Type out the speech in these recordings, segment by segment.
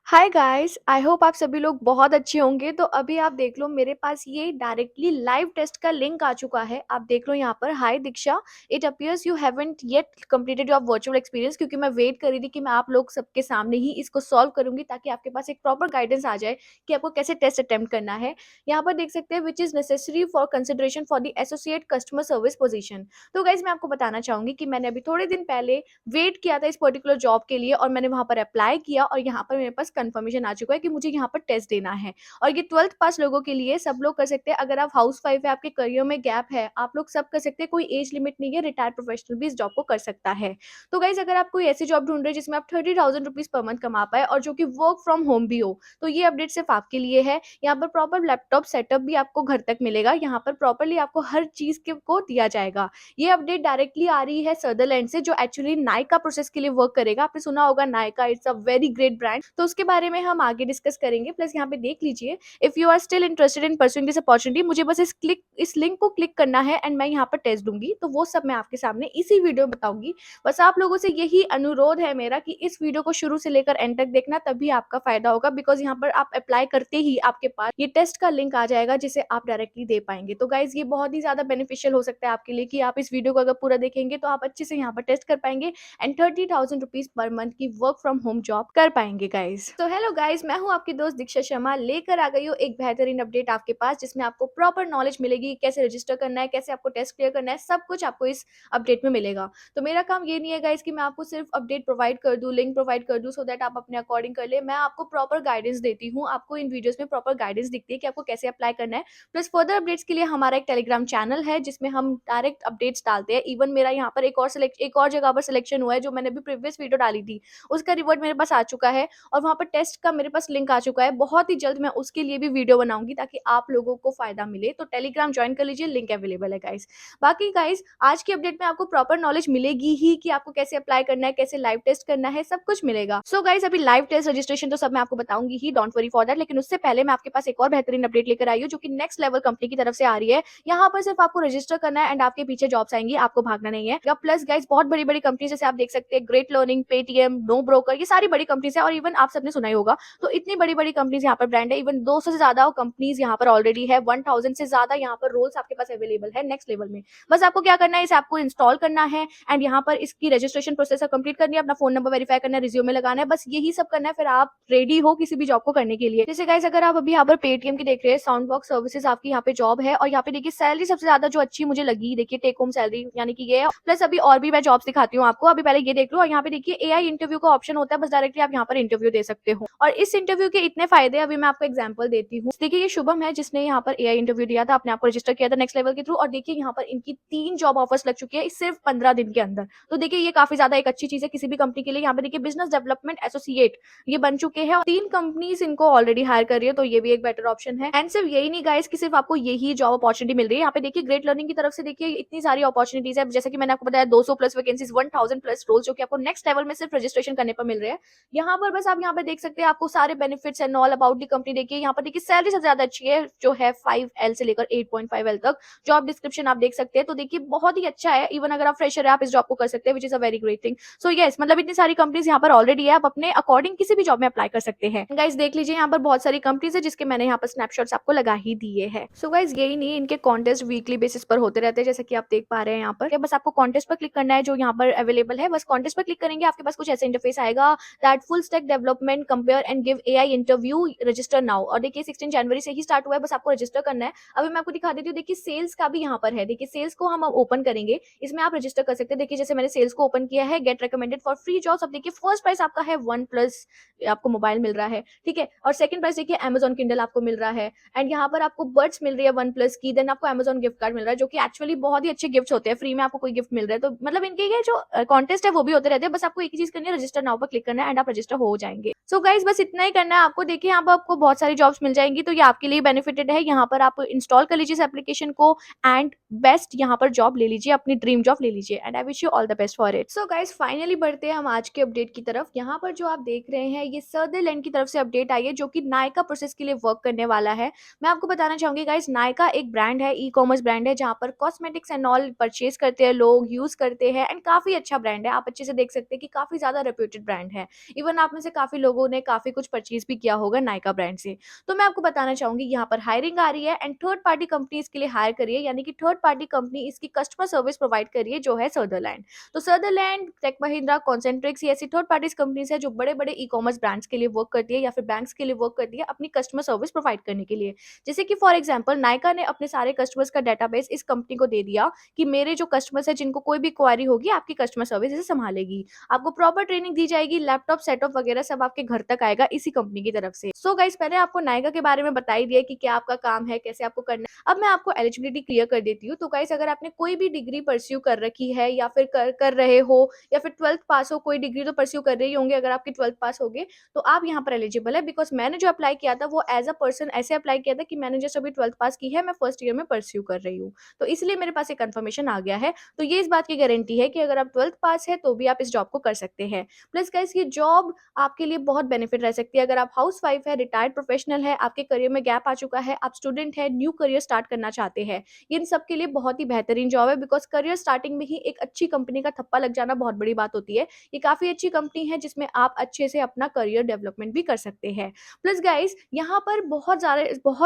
Hi guys, I hope आप सभी लोग बहुत अच्छे होंगे। तो अभी आप देख लो मेरे पास ये डायरेक्टली लाइव टेस्ट का लिंक आ चुका है। आप देख लो यहाँ पर, hi Diksha, it appears you haven't yet completed your virtual experience. क्योंकि मैं वेट कर रही थी कि मैं आप लोग सबके सामने ही इसको सॉल्व करूंगी ताकि आपके पास एक प्रॉपर गाइडेंस आ जाए कि आपको कैसे टेस्ट अटेम्प्ट करना है। यहाँ पर देख सकते हैं which is necessary for consideration for the associate customer service position. तो गाइज मैं आपको बताना चाहूंगी कि मैंने अभी थोड़े दिन पहले वेट किया था इस पर्टिकुलर जॉब के लिए और मैंने वहां पर अप्लाई किया और यहाँ पर मेरे पास कंफर्मेशन आ चुका है कि मुझे यहाँ पर टेस्ट देना है। और ये 12th पास लोगों के लिए सब लोग कर सकते हैं। अगर आप हाउस वाइफ है, आपके करियर में गैप है, आप लोग सब कर सकते हैं। कोई एज लिमिट नहीं है, रिटायर्ड प्रोफेशनल भी इस जॉब को कर सकता है। तो गाइज अगर आप कोई ऐसी जॉब ढूंढ रहे हैं जिसमें आप 30,000 रुपीज पर मंथ कमा पाए और जो कि वर्क फ्रॉम होम भी हो, तो ये अपडेट सिर्फ आपके लिए है। यहाँ पर प्रॉपर लैपटॉप सेटअप भी आपको घर तक मिलेगा। यहाँ पर प्रॉपरली आपको हर चीज के को दिया जाएगा। ये अपडेट डायरेक्टली आ रही है सदरलैंड से, जो एक्चुअली नायका प्रोसेस के लिए वर्क करेगा। आपने सुना होगा Nykaa, it's a very great brand. तो उसके बारे में हम आगे डिस्कस करेंगे। प्लस यहाँ पे देख लीजिए, if you are still interested in pursuing this opportunity, मुझे बस इस लिंक को क्लिक करना है एंड मैं यहाँ पर टेस्ट दूंगी। तो वो सब मैं आपके सामने इसी वीडियो में बताऊंगी। बस आप लोगों से यही अनुरोध है मेरा कि इस वीडियो को शुरू से लेकर एंड तक देखना, तभी आपका फायदा होगा। बिकॉज यहाँ पर आप अप्लाई करते ही आपके पास ये टेस्ट का लिंक आ जाएगा जिसे आप डायरेक्टली दे पाएंगे। तो गाइज ये बहुत ही ज्यादा बेनिफिशियल हो सकता है आपके लिए कि आप इस वीडियो को अगर पूरा देखेंगे तो आप अच्छे से यहाँ पर टेस्ट कर पाएंगे एंड 30,000 रुपीज पर मंथ की वर्क फ्रॉम होम जॉब कर पाएंगे गाइज। तो हेलो गाइज, मैं हूँ आपकी दोस्त दीक्षा शर्मा, लेकर आ गई हूँ एक बेहतरीन अपडेट आपके पास जिसमें आपको प्रॉपर नॉलेज मिलेगी। कैसे रजिस्टर करना है, कैसे आपको टेस्ट क्लियर करना है, सब कुछ आपको इस अपडेट में मिलेगा। तो मेरा काम ये नहीं है गाइज कि मैं आपको सिर्फ अपडेट प्रोवाइड कर दूं, लिंक प्रोवाइड कर दूं सो दैट आप अपने अकॉर्डिंग कर ले। मैं आपको प्रॉपर गाइडेंस देती हूँ। आपको इन वीडियोस में प्रॉपर गाइडेंस दिखती है कि आपको कैसे अप्लाई करना है। प्लस फर्दर अपडेट्स के लिए हमारा एक टेलीग्राम चैनल है जिसमें हम डायरेक्ट अपडेट्स डालते हैं। इवन मेरा यहाँ पर एक और जगह पर सिलेक्शन हुआ है, जो मैंने भी प्रीवियस वीडियो डाली थी, उसका रिवॉर्ड मेरे पास आ चुका है और वहाँ पर टेस्ट का मेरे पास लिंक आ चुका है। बहुत ही जल्द मैं उसके लिए भी वीडियो बनाऊंगी ताकि आप लोगों को फायदा मिले। तो टेलीग्राम ज्वाइन कर लीजिए, लिंक अवेलेबल है गाइस। बाकी गाइस आज की अपडेट में आपको प्रॉपर नॉलेज मिलेगी ही कि आपको कैसे अप्लाई करना है, कैसे लाइव टेस्ट करना है, सब कुछ मिलेगा। सो गाइस अभी लाइव टेस्ट रजिस्ट्रेशन तो सब मैं आपको बताऊंगी ही, डोंट वरी फॉर दैट। लेकिन उससे पहले मैं आपके पास एक और बेहतरीन अपडेट लेकर आई हूँ जो कि नेक्स्ट लेवल कंपनी की तरफ से आ रही है। यहाँ पर सिर्फ आपको रजिस्टर करना है एंड आपके पीछे जॉब्स आएंगी, आपको भागना नहीं है। प्लस गाइस बहुत बड़ी बड़ी कंपनी जैसे आप देख सकते हैं, Great Learning, Paytm, NoBroker, ये सारी बड़ी कंपनीज है। और इवन आप सबने सुना ही होगा, तो इतनी बड़ी बड़ी कंपनीज यहाँ पर ब्रांड है। इवन 200 से ज्यादा कंपनीज यहाँ पर ऑलरेडी है, 1000 से ज्यादा यहाँ पर रोल्स आपके पास अवेलेबल है नेक्स्ट लेवल में। बस आपको क्या करना है, इसे आपको इंस्टॉल करना है एंड यहाँ पर इसकी रजिस्ट्रेशन प्रोसेस कंप्लीट करनी है, अपना फोन नंबर वेरीफाई करना है, रिज्यूमे लगाना है, बस यही सब करना है। फिर आप रेडी हो किसी भी जॉब को करने के लिए। जैसे गाइस अगर आप अभी यहाँ पर पेटीएम की देख रहे हैं, साउंड बॉक्स सर्विसेज आपकी यहाँ पे जॉब है। और यहाँ पे देखिए सैलरी सबसे ज्यादा जो अच्छी मुझे लगी, देखिए टेक होम सैलरी यानी कि ये। प्लस अभी और भी मैं जॉब्स दिखाती हूँ आपको, अभी पहले ये देख लो। और यहाँ पे देखिए एआई इंटरव्यू का ऑप्शन होता है, बस डायरेक्टली आप यहाँ पर इंटरव्यू दे सकते हो। और इस इंटरव्यू के इतने फायदे अभी मैं आपको एग्जांपल देती हूँ। देखिए ये शुभम है जिसने यहाँ पर एआई इंटरव्यू दिया था, अपने आप को रजिस्टर किया था नेक्स्ट लेवल के थ्रू। और देखिए यहाँ पर इनकी 3 जॉब ऑफर्स लग चुकी है इस सिर्फ 15 दिन के अंदर। तो देखिए ये काफी ज्यादा एक अच्छी चीज है किसी भी कंपनी के लिए। यहाँ पे देखिए बिजनेस डेवलपमेंट एसोसिएट ये बन चुके हैं और 3 कंपनीज इनको ऑलरेडी हायर कर रही है, तो ये भी एक बेटर ऑप्शन है। एंड सिर्फ यही नहीं गाइस कि सिर्फ आपको यही जॉब अपॉर्चुनिटी मिल रही है। यहाँ पे देखिए ग्रेट लर्निंग की तरफ से देखिए इतनी सारी अपॉर्चुनिटीज है। जैसे कि मैंने आपको बताया 200 प्लस वैकेंसीज, 1000 प्लस रोल्स जो कि आपको नेक्स्ट लेवल में सिर्फ रजिस्ट्रेशन करने पर मिल रहे हैं। यहाँ पर बस आप यहाँ पे देख सकते हैं, आपको सारे benefits and all about the company देखिए। यहाँ पर देखिए सैलरी सबसे ज्यादा अच्छी है जो है 5L से लेकर 8.5L तक। जॉब डिस्क्रिप्शन आप देख सकते हैं, तो देखिए बहुत ही अच्छा है। इवन अगर आप फ्रेशर है आप इस जॉब को कर सकते हैं, which is a very great thing. So yes मतलब इतनी सारी कंपनीज यहाँ पर ऑलरेडी है, आप अपने अकॉर्डिंग किसी भी जॉब में अप्लाई कर सकते हैं। गाइस देख लीजिए यहाँ पर बहुत सारी कंपनीज है जिसके मैंने यहाँ पर स्नैपशॉट्स आपको लगा ही दिए हैं। सो गाइस यही नहीं, इनके कॉन्टेस्ट वीकली बेसिस पर होते रहते हैं जैसे कि आप देख पा रहे हैं यहाँ पर। बस आपको कॉन्टेस्ट पर क्लिक करना है जो यहाँ पर अवेलेबल है। बस कॉन्टेस्ट पर क्लिक करेंगे, आपके पास कुछ ऐसा इंटरफेस आएगा, that full stack development compare and give AI interview, register now. और देखिए 16 जनवरी से ही स्टार्ट हुआ है, बस आपको रजिस्टर करना है। अभी मैं आपको दिखा देती हूँ, देखिए सेल्स का भी यहाँ पर है। देखिए सेल्स को हम ओपन करेंगे, इसमें आप रजिस्टर कर सकते हैं। देखिए जैसे मैंने सेल्स को ओपन किया है, gate recommended for free jobs. अब देखिए फर्स्ट प्राइस आपका है 1+ आपको मोबाइल मिल रहा है, ठीक है। और सेकंड प्राइस देखिए Amazon किंडल आपको मिल रहा है। एंड यहाँ पर आपको बर्ड्स मिल रही है 1+ की। देन आपको Amazon गिफ्ट कार्ड मिल रहा है जो कि एक्चुअली बहुत ही अच्छे गिफ्ट होते हैं, फ्री में आपको कोई गिफ्ट मिल रहा है। तो मतलब इनके ये जो कॉन्टेस्ट है वो भी होते रहते हैं। बस आपको एक ही चीज करनी है, रजिस्टर नाउ पर क्लिक करना है एंड आप रजिस्टर हो जाएंगे। सो गाइस बस इतना ही करना है आपको। देखिए यहाँ पर आपको बहुत सारी जॉब्स मिल जाएंगी, तो ये आपके लिए बेनिफिटेड है। यहाँ पर आप इंस्टॉल कर लीजिए इस एप्लीकेशन को एंड बेस्ट यहाँ पर जॉब ले लीजिए, अपनी ड्रीम जॉब ले लीजिए। And I wish you all the best for it. So guys finally बढ़ते हैं हम आज के अपडेट की तरफ। यहाँ पर जो आप देख रहे हैं ये सदरलैंड की तरफ से अपडेट आई है जो कि नायका प्रोसेस के लिए वर्क करने वाला है। मैं आपको बताना चाहूंगी गाइस, नायका एक ब्रांड है, ई कॉमर्स ब्रांड है जहाँ पर कॉस्मेटिक्स एंड ऑल परचेज करते हैं लोग, यूज करते हैं। एंड काफी अच्छा ब्रांड है, आप अच्छे से देख सकते हैं कि काफी ज्यादा रेप्यूटेड ब्रांड है। इवन आप में से काफी लोगों लोगों ने काफ़ी कुछ परचेज़ भी किया होगा नायका ब्रांड से। तो मैं आपको बताना चाहूँगी यहाँ पर हायरिंग आ रही है एंड थर्ड पार्टी कंपनी इसके लिए हायर कर रही है, यानी कि थर्ड पार्टी कंपनी इसकी कस्टमर सर्विस प्रोवाइड कर रही है जो है सदरलैंड। तो सदरलैंड, टेक महिंद्रा, कॉन्सेंट्रिक्स ये ऐसी थर्ड पार्टीज कंपनीज है जो बड़े-बड़े ई-कॉमर्स ब्रांड्स के लिए वर्क करती है या फिर बैंक्स के लिए वर्क करती है अपनी कस्टमर सर्विस प्रोवाइड करने के लिए। जैसे कि फॉर एग्जांपल नायका ने अपने सारे कस्टमर्स का डेटाबेस इस कंपनी को दे दिया कि मेरे जो कस्टमर्स हैं जिनको कोई भी क्वेरी होगी आपकी कस्टमर सर्विस इसे संभालेगी। आपको प्रॉपर ट्रेनिंग दी जाएगी, लैपटॉप सेटअप वगैरह सब आपके घर तक आएगा इसी कंपनी की तरफ से। सो गाइस मैंने आपको नायका के बारे में बता ही दिया कि क्या आपका काम है, कैसे आपको करना है। अब मैं आपको एलिजिबिलिटी क्लियर कर देती हूँ। तो गाइस अगर आपने कोई भी डिग्री परस्यू कर रखी है या फिर कर रहे हो या फिर 12th पास हो, कोई डिग्री तो परस्यू कर रहे ही होंगे अगर आपकी 12th पास हो गए, तो आप यहाँ पर एलिजिबल है। बिकॉज़ मैंने जो अप्लाई किया था वो एज़ अ पर्सन ऐसे अप्लाई किया था कि मैंने जस्ट अभी 12th पास की है, मैं फर्स्ट ईयर में परस्यू कर रही हूँ। तो इसलिए मेरे पास ये कन्फर्मेशन आ गया है। तो ये इस बात की गारंटी है कि अगर आप 12th पास है तो भी आप इस जॉब को कर सकते हैं। प्लस गाइस ये जॉब आपके लिए बहुत बेनिफिट रह सकती है। अगर आप हाउसवाइफ है, रिटायर्ड प्रोफेशनल है, आपके करियर में गैप आ चुका है, आप स्टूडेंट है, न्यू करियर स्टार्ट करना चाहते हैं, इन सब के लिए बहुत ही बेहतरीन जॉब है। बिकॉज़ करियर स्टार्टिंग में ही एक अच्छी कंपनी का थप्पा लग जाना बहुत बड़ी बात होती है। ये काफ़ी अच्छी कंपनी है जिसमें आप अच्छे से अपना करियर डेवलपमेंट भी कर सकते हैं। प्लस गाइस यहाँ पर बहुत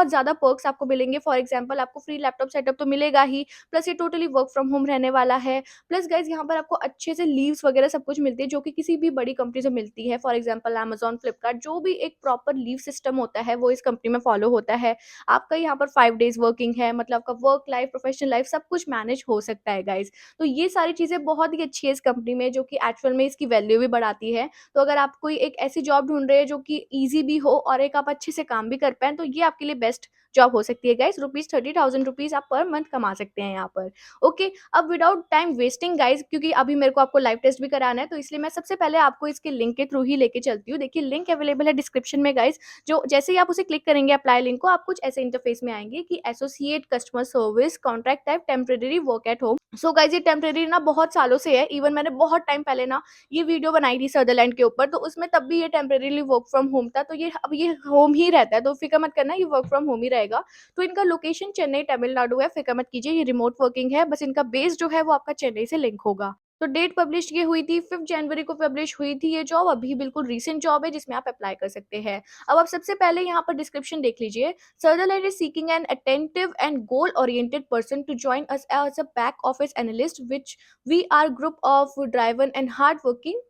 ज़्यादा पर्क्स आपको मिलेंगे। फॉर एग्जांपल आपको फ्री लैपटॉप सेटअप तो मिलेगा ही, प्लस ये टोटली वर्क फ्रॉम होम रहने वाला है। प्लस गाइस यहाँ पर आपको अच्छे से लीव्स वगैरह सब कुछ मिलती है जो कि किसी भी बड़ी कंपनी से मिलती है। फॉर एग्जांपल अमेज़न, फ्लिपकार्ट जो भी एक प्रॉपर लीव सिस्टम होता है वो इस कंपनी में फॉलो होता है। आपका यहाँ पर 5 डेज़ वर्किंग है, मतलब आपका वर्क लाइफ, प्रोफेशनल लाइफ सब कुछ मैनेज हो सकता है गाइस। तो ये सारी चीज़ें बहुत ही अच्छी है इस कंपनी में जो कि एक्चुअल में इसकी वैल्यू भी बढ़ाती है। तो अगर आप कोई एक ऐसी जॉब ढूँढ रहे हैं जो कि ईज़ी भी हो और एक आप अच्छे से काम भी कर पाएँ, तो ये आपके लिए बेस्ट जॉब हो सकती है गाइस। रुपीज़ 30,000 रुपीज़ आप पर मंथ कमा सकते हैं यहाँ पर। ओके, अब विदाउट टाइम वेस्टिंग गाइस, क्योंकि अभी मेरे को आपको लाइव टेस्ट भी कराना है, तो इसलिए मैं सबसे पहले आपको इसके लिंक के थ्रू ही लेके चलती हूँ। देखिए लिंक अवेलेबल है डिस्क्रिप्शन में गाइस। जो जैसे ही आप उसे क्लिक करेंगे अप्लाई लिंक को, आप कुछ ऐसे इंटरफेस में आएँगे कि associate customer service contract type temporary work at home. So guys ये टेम्परेरी ना बहुत सालों से है। इवन मैंने बहुत टाइम पहले ना ये वीडियो बनाई थी सदरलैंड के ऊपर, तो उसमें तब भी ये टेम्परेरीली वर्क फ्रॉम होम था। तो ये अब ये होम ही रहता है, तो फ़िक्र मत करना, ये वर्क फ्रॉम होम ही रहेगा। तो इनका लोकेशन चेन्नई, तमिलनाडु है, फ़िक्र मत कीजिए, ये रिमोट वर्किंग है, बस इनका बेस जो है वो आपका चेन्नई से लिंक होगा। तो डेट पब्लिश ये हुई थी 5 जनवरी को पब्लिश हुई थी ये जॉब, अभी बिल्कुल रीसेंट जॉब है जिसमें आप अप्लाई कर सकते हैं। अब आप सबसे पहले यहाँ पर डिस्क्रिप्शन देख लीजिए। Sutherland is seeking an attentive and goal-oriented person to join us as a back office analyst, which we are group of driven and hardworking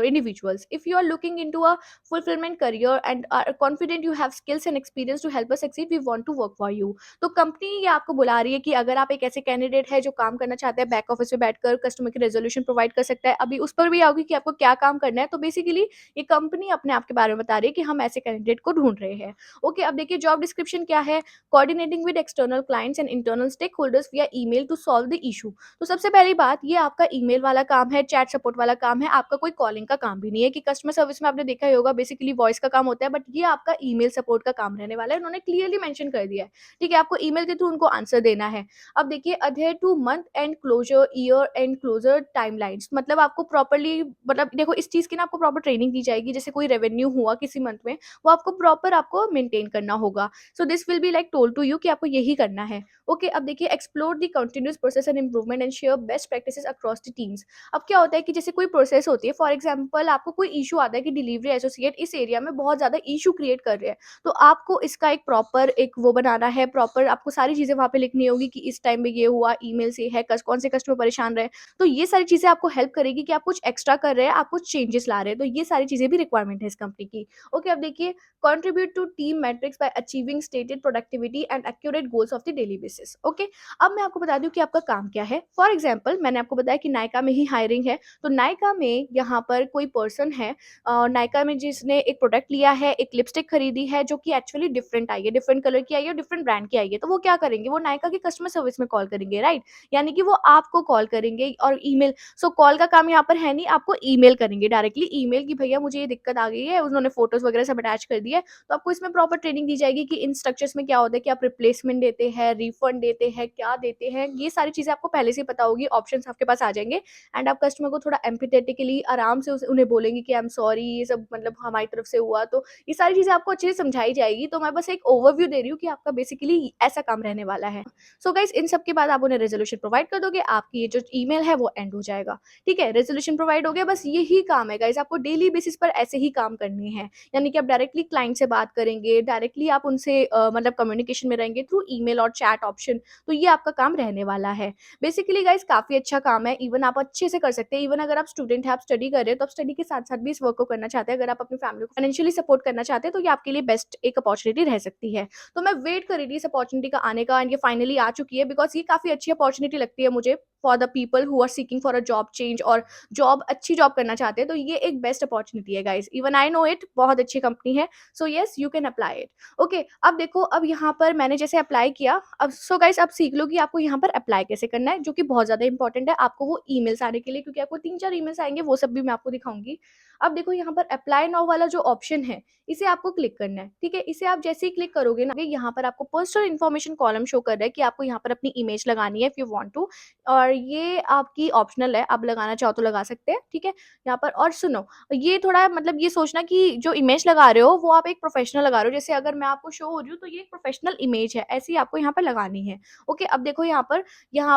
individuals. If you are looking into a fulfillment career and are confident you have skills and experience to help us succeed, we want to work for you. तो company ये आपको बुला रही है कि अगर आप एक ऐसे कैंडिडेट है जो काम करना चाहते हैं बैक ऑफिस में बैठकर कस्टमर की रेजोल्यूशन प्रोवाइड कर सकता है, अभी उस पर भी आओगी कि आपको क्या काम करना है। तो बेसिकली ये कंपनी अपने आप के बारे में बता रही है कि हम ऐसे कैंडिडेट को ढूंढ रहे हैं। ओके, अब देखिए जॉब डिस्क्रिप्शन क्या है। Coordinating with external clients and internal stakeholders via email to solve the issue. तो सबसे पहली बात, ये आपका ईमेल वाला काम है, चैट सपोर्ट वाला काम है, आपका कोई कॉलिंग का काम भी नहीं है। कि कस्टमर सर्विस में आपने देखा ही होगा बेसिकली वॉइस का काम होता है, बट ये आपका ईमेल सपोर्ट का काम रहने वाला है। उन्होंने क्लियरली मेंशन कर दिया है। ठीक है, आपको ईमेल के थ्रू उनको आंसर देना है। अब देखिए adhere to month end closure, year end closure timelines, मतलब आपको प्रॉपर्ली, मतलब देखो इस चीज़ की ना आपको प्रॉपर ट्रेनिंग दी जाएगी। जैसे कोई रेवेन्यू हुआ किसी मंथ में, वो आपको प्रॉपर आपको मेंटेन करना होगा। So this will be like told to you कि आपको यही करना है। ओके, अब देखिए explore the continuous process and improvement and share best practices across the teams. अब क्या होता है कि जैसे कोई प्रोसेस होती है, फॉर एग्जांपल आपको कोई इशू आता है कि डिलीवरी एसोसिएट इस एरिया में बहुत ज़्यादा इशू क्रिएट कर रहे हैं, तो आपको इसका एक प्रॉपर एक वो बनाना है, प्रॉपर आपको सारी चीज़ें वहाँ पे लिखनी होगी कि इस टाइम में ये हुआ, ईमेल से है, कौन से कस्टमर परेशान रहे। तो ये सारी चीज़ें आपको हेल्प करेगी कि आप कुछ एक्स्ट्रा कर रहे हैं, आप कुछ चेंजेस ला रहे हैं। तो ये सारी चीज़ें भी रिक्वायरमेंट है इस कंपनी की। ओके, अब देखिए contribute to team matrix by achieving stated productivity and accurate goals of the daily basis. Okay, अब मैं आपको बता दूं कि आपका काम क्या है। फॉर एग्जांपल मैंने आपको बताया कि नायका में ही हायरिंग है, तो नायका में यहाँ पर कोई पर्सन है, नायका में जिसने एक प्रोडक्ट लिया है, एक लिपस्टिक खरीदी है जो कि एक्चुअली डिफरेंट आई है, डिफरेंट कलर की आई है, डिफरेंट ब्रांड की आई है, तो वो क्या करेंगे, वो नायका की कस्टमर सर्विस में कॉल करेंगे, राइट। यानी कि वो आपको कॉल करेंगे और ईमेल, सो कॉल का काम यहाँ पर है नहीं, आपको ईमेल करेंगे डायरेक्टली ईमेल की भैया मुझे ये दिक्कत आ गई है, उन्होंने फोटोज वगैरह सब अटैच कर दिया है। तो आपको इसमें प्रॉपर ट्रेनिंग दी जाएगी कि इन स्ट्रक्चर्स में क्या होता है कि आप रिप्लेसमेंट देते हैं, रिफंड देते हैं, क्या देते हैं, ये सारी चीज़ें आपको पहले से ही पता होगी, ऑप्शंस आपके पास आ जाएँगे एंड आप कस्टमर को थोड़ा एम्पैथेटिकली, आराम से उस उन्हें बोलेंगे कि आई एम सॉरी, ये सब मतलब हमारी तरफ से हुआ। तो ये सारी चीज़ें आपको अच्छे से समझाई जाएगी। तो मैं बस एक ओवरव्यू दे रही हूँ कि आपका बेसिकली ऐसा काम रहने वाला है। सो गाइज़, इन सब के बाद आप उन्हें रेज़ोल्यूशन प्रोवाइड कर दोगे, आपकी ये जो ईमेल है वो एंड हो जाएगा। ठीक है? रेज़ोल्यूशन प्रोवाइड हो गया, बस यही काम है गाइज़, आपको डेली बेसिस पर ऐसे ही काम करने हैं। यानी कि आप डायरेक्टली क्लाइंट से बात करेंगे, डायरेक्टली आप उनसे मतलब कम्युनिकेशन में रहेंगे थ्रू ईमेल और चैट ऑप्शन। तो ये आपका काम रहने वाला है। बेसिकली गाइज़ काफ़ी अच्छा काम है, इवन आप अच्छे से कर सकते हैं। इवन अगर आप स्टूडेंट हैं, आप स्टडी कर रहे हो, तो आप स्टडी के साथ-साथ भी इस वर्क को करना चाहते हैं। अगर आप अपनी फैमिली को फाइनेंशियली सपोर्ट करना चाहते हैं, तो ये आपके लिए बेस्ट एक अपॉर्च्युनिटी रह सकती है। तो मैं वेट कर रही थी इस अपॉर्च्युनिटी का आने का, एंड ये फाइनली आ चुकी है, बिकॉज़ ये काफ़ी अच्छी अपॉर्च्युनिटी लगती है मुझे for the people who are seeking for a job change, और अच्छी जॉब करना चाहते हैं। तो ये एक बेस्ट अपॉर्च्युनिटी है guys. Even I know it, बहुत अच्छी कंपनी है। So yes, you can apply it. Okay, अब देखो, अब यहाँ पर मैंने जैसे अप्लाई किया, अब सो गाइस अब सीख लो कि आपको यहाँ पर अप्लाई कैसे करना है, जो कि बहुत ज़्यादा इंपॉर्टेंट है आपको वो ईमेल्स आने के लिए, क्योंकि आपको 3-4 ईमेल्स आएँगे, वो सब भी मैं आपको दिखाऊँगी। अब देखो, यहाँ पर अप्लाई नाउ वाला जो ऑप्शन है, इसे आपको क्लिक करना है, ठीक है? इसे आप जैसे ही क्लिक करोगे ना, यहाँ पर आपको पर्सनल इन्फॉर्मेशन कॉलम शो कर रहा है कि आपको यहाँ पर अपनी इमेज लगानी है इफ यू वांट टू, और ये आपकी ऑप्शनल है, आप लगाना चाहो तो लगा सकते हैं, ठीक है? यहाँ पर और सुनो, ये थोड़ा मतलब ये सोचना कि जो इमेज लगा रहे हो वो आप एक प्रोफेशनल लगा रहे हो। जैसे अगर मैं आपको शो हो रही हूँ तो ये एक प्रोफेशनल इमेज है, ऐसी आपको यहाँ पर लगानी है। ओके, अब देखो यहाँ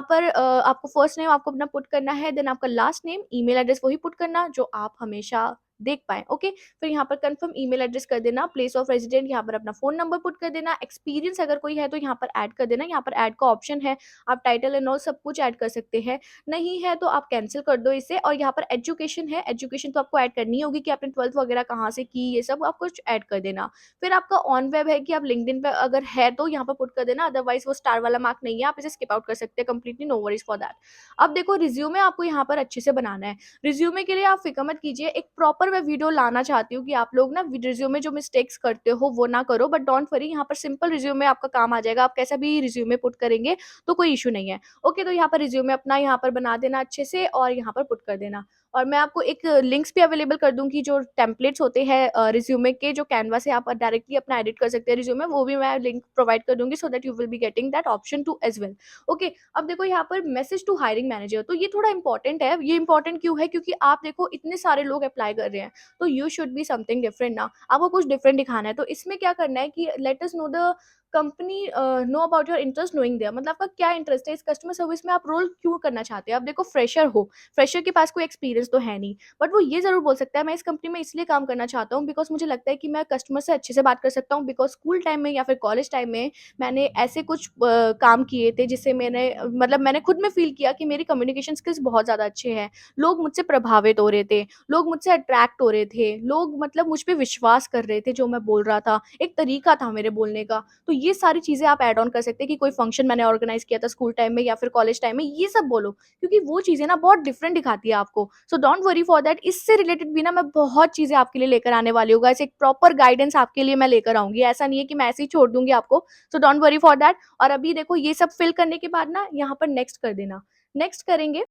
पर आपको फर्स्ट नेम आपको अपना पुट करना है, देन आपका लास्ट नेम, ईमेल एड्रेस वही पुट करना जो आप हमेशा देख पाएँ। ओके, फिर यहाँ पर कंफर्म ईमेल एड्रेस कर देना, प्लेस ऑफ रेजिडेंट यहाँ पर अपना फ़ोन नंबर पुट कर देना, एक्सपीरियंस अगर कोई है तो यहाँ पर ऐड कर देना, यहाँ पर ऐड का ऑप्शन है, आप टाइटल एंड ऑल सब कुछ ऐड कर सकते हैं। नहीं है तो आप कैंसल कर दो इसे, और यहाँ पर एजुकेशन है, एजुकेशन तो आपको ऐड करनी होगी कि आपने 12th वगैरह कहाँ से की, ये सब आप कुछ ऐड कर देना। फिर आपका ऑन वेब है कि आप लिंक्डइन पे अगर है तो यहाँ पर पुट कर देना, अदरवाइज़ वो स्टार वाला मार्क नहीं है, आप इसे स्किप आउट कर सकते हैं completely, no worries for that. अब देखो, रिज़्यूमे आपको यहाँ पर अच्छे से बनाना है। रिज़्यूमे के लिए आप फ़िक्र मत कीजिए, एक प्रॉपर मैं वीडियो लाना चाहती हूँ कि आप लोग ना रिज़्यूमे जो मिस्टेक्स करते हो वो ना करो, बट डोंट वरी, यहाँ पर सिंपल रिज़्यूमे आपका काम आ जाएगा, आप कैसा भी रिज़्यूमे पुट करेंगे तो कोई इश्यू नहीं है। ओके, तो यहाँ पर रिज्यूमे अपना यहाँ पर बना देना अच्छे से, और यहाँ पर पुट कर देना। और मैं आपको एक लिंक्स भी अवेलेबल कर दूँगी, जो टेम्पलेट्स होते हैं रिज्यूमे के, जो कैनवा से आप डायरेक्टली अपना एडिट कर सकते हैं रिज्यूमे, वो भी मैं लिंक प्रोवाइड कर दूँगी, so that you will be getting that option to as well. Okay, अब देखो यहाँ पर मैसेज टू हायरिंग मैनेजर, तो ये थोड़ा इंपॉर्टेंट है। ये इंपॉर्टेंट क्यों है? क्योंकि आप देखो, इतने सारे लोग अप्लाई कर रहे हैं, तो you should be something different ना, आपको कुछ डिफरेंट दिखाना है। तो इसमें क्या करना है कि let us know the company, know about your interest knowing there, मतलब आपका क्या इंटरेस्ट है इस कस्टमर सर्विस में, आप रोल क्यों करना चाहते हैं। अब देखो, फ्रेशर हो, फ्रेशर के पास कोई एक्सपीरियंस तो है नहीं, बट वो ये ज़रूर बोल सकता है, मैं इस कंपनी में इसलिए काम करना चाहता हूँ बिकॉज़ मुझे लगता है कि मैं कस्टमर से अच्छे से बात कर सकता हूँ, बिकॉज़ स्कूल टाइम में या फिर कॉलेज टाइम में मैंने ऐसे कुछ काम किए थे जिससे मैंने मतलब मैंने खुद में फ़ील किया कि मेरी कम्युनिकेशन स्किल्स बहुत ज़्यादा अच्छे हैं। लोग मुझसे प्रभावित हो रहे थे, लोग मुझसे अट्रैक्ट हो रहे थे, लोग मतलब मुझ पे विश्वास कर रहे थे जो मैं बोल रहा था, एक तरीका था मेरे बोलने का। तो ये सारी चीज़ें आप ऐड ऑन कर सकते हैं कि कोई फंक्शन मैंने ऑर्गेनाइज़ किया था स्कूल टाइम में या फिर कॉलेज टाइम में, ये सब बोलो, क्योंकि वो चीज़ें ना बहुत डिफरेंट दिखाती है आपको। So don't worry for that, इससे रिलेटेड भी ना मैं बहुत चीज़ें आपके लिए लेकर आने वाली हूँ गाइस, एक प्रॉपर गाइडेंस आपके लिए मैं लेकर आऊँगी। ऐसा नहीं है कि मैं ऐसे ही छोड़ दूँगी आपको। So don't worry for that. और अभी देखो, ये सब फिल करने के बाद ना यहाँ पर नेक्स्ट कर देना। नेक्स्ट करेंगे,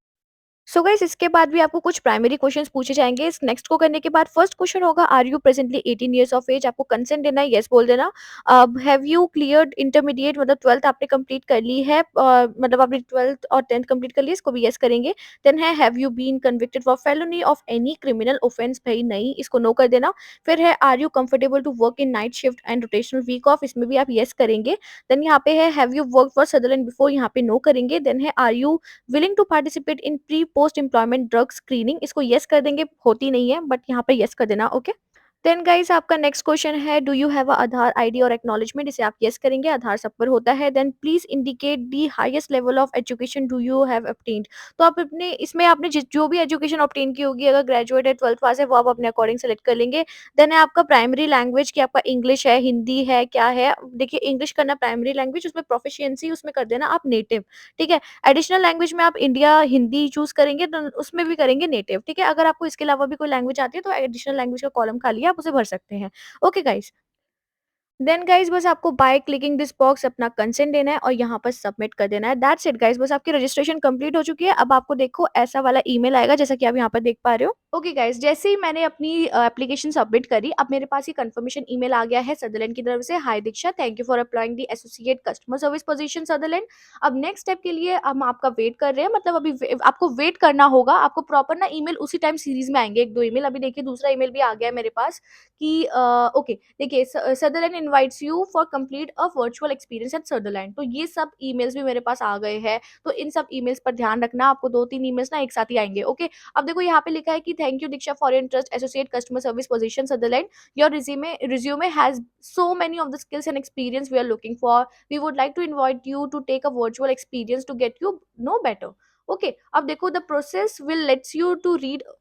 सो गाइस इसके बाद भी आपको कुछ प्राइमरी क्वेश्चंस पूछे जाएंगे। इस नेक्स्ट को करने के बाद फर्स्ट क्वेश्चन होगा, are you presently 18 years of age, आपको कंसेंट देना है, यस बोल देना। अब हैव यू क्लियर्ड इंटरमीडिएट, मतलब 12th आपने कंप्लीट कर ली है, मतलब आपने 12th और 10th कंप्लीट कर ली है, इसको भी यस करेंगे। देन है, have you been convicted for felony of any criminal offence, भाई नहीं, इसको नो कर देना। फिर है, are you comfortable to work in night shift and rotational week off, इसमें भी आप यस करेंगे। देन यहाँ पे है, have you work for Sutherland before, यहाँ पे नो करेंगे। देन है, are you willing to participate in pre post employment drug screening, इसको येस कर देंगे, होती नहीं है बट यहाँ पे येस कर देना। ओके, देन गाइस आपका नेक्स्ट क्वेश्चन है, do you have a Aadhaar ID और एक्नॉलेजमेंट, इसे आप यस करेंगे, आधार सब पर होता है। Then please indicate the highest level of education do you have obtained, तो आप अपने इसमें आपने जो भी एजुकेशन ऑब्टेन की होगी, अगर ग्रेजुएट है 12th पास है, वो आप अपने अकॉर्डिंग सेलेक्ट कर लेंगे। देन है आपका प्राइमरी लैंग्वेज, कि आपका इंग्लिश है, हिंदी है, क्या है। देखिए, इंग्लिश करना प्राइमरी लैंग्वेज, उसमें प्रोफिशिएंसी उसमें कर देना आप नेटिव, ठीक है। एडिशनल लैंग्वेज में आप इंडिया हिंदी चूज करेंगे तो उसमें भी करेंगे नेटिव, ठीक है। अगर आपको इसके अलावा भी कोई लैंग्वेज आती है तो एडिशनल लैंग्वेज का कॉलम खाली है, आप उसे भर सकते हैं। ओके गाइस, देन गाइस बस आपको बाय क्लिकिंग दिस बॉक्स अपना कंसेंट देना है और यहाँ पर सबमिट कर देना है। दैट्स इट गाइस, बस आपकी रजिस्ट्रेशन कंप्लीट हो चुकी है। अब आपको देखो ऐसा वाला ईमेल आएगा जैसा कि आप यहाँ पर देख पा रहे हो। ओके गाइस, जैसे ही मैंने अपनी एप्लीकेशन सबमिट करी, अब मेरे पास ये कंफर्मेशन ईमेल आ गया है सदरलैंड की तरफ से। Hi Diksha, thank you for applying the associate customer service position Sutherland. अब नेक्स्ट स्टेप के लिए हम आपका वेट कर रहे हैं, मतलब अभी आपको वेट करना होगा। आपको प्रॉपर ना ईमेल उसी टाइम सीरीज में आएंगे, एक दो ईमेल। अभी देखिए दूसरा ईमेल भी आ गया है मेरे पास कि ओके देखिए, Sutherland invites you for complete a virtual experience eight Sutherland. तो ये सब ईमेल्स भी मेरे पास आ गए हैं। तो इन सब ईमेल्स पर ध्यान रखना, आपको दो तीन ईमेल्स ना एक साथ ही आएंगे। ओके, अब देखो यहाँ पे लिखा है कि thank you Diksha for your interest associate customer service position Sutherland. Your resume has so many of the skills and experience we are looking for. We would like to invite you to take a virtual experience to get you know better. Okay, अब देखो the process will lets you to read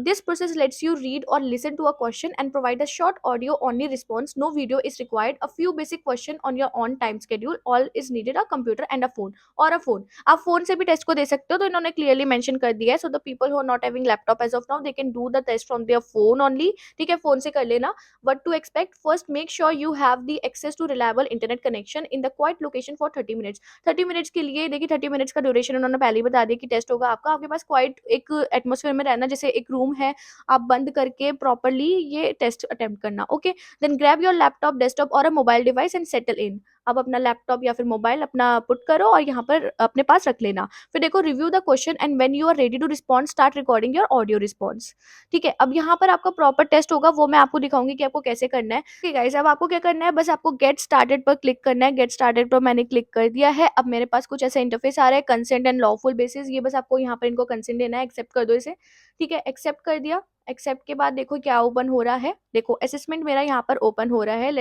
this process lets you read or listen to a question and provide a short audio only response. No video is required. A few basic question on your own time schedule. All is needed a computer and a phone or a phone. आप phone से भी test को दे सकते हो, तो इन्होंने clearly mention कर दिया है। So the people who are not having laptop as of now they can do the test from their phone only. ठीक है, फोन से कर लेना। What to expect, first make sure you have the access to reliable internet connection in the quiet location for 30 minutes. 30 minutes के लिए देखिए, 30 minutes का duration उन्होंने पहले ही बता दिया कि टेस्ट होगा आपका। आपके पास क्वाइट एक एटमोसफेयर में रहना, जैसे एक रूम है, आप बंद करके प्रॉपरली ये टेस्ट अटेम्प्ट करना। Okay, then grab your laptop desktop or uh mobile device and settle in. अब अपना लैपटॉप या फिर मोबाइल अपना पुट करो और यहाँ पर अपने पास रख लेना। फिर देखो, review the question and when you are ready to respond start recording your audio response. ठीक है, अब यहाँ पर आपका प्रॉपर टेस्ट होगा, वो मैं आपको दिखाऊंगी कि आपको कैसे करना है। ठीक है गाइस, अब आपको क्या करना है, बस आपको गेट स्टार्टेड पर क्लिक करना है। गेट स्टार्टेड पर मैंने क्लिक कर दिया है। अब मेरे पास कुछ ऐसा इंटरफेस आ रहा है, कंसेंट एंड लॉफुल बेसिस। ये बस आपको यहाँ पर इनको कंसेंट देना है, एक्सेप्ट कर दो इसे। ठीक है, एक्सेप्ट कर दिया। एक्सेप्ट के बाद देखो क्या ओपन हो रहा है। देखो असेसमेंट मेरा यहाँ पर ओपन हो रहा है।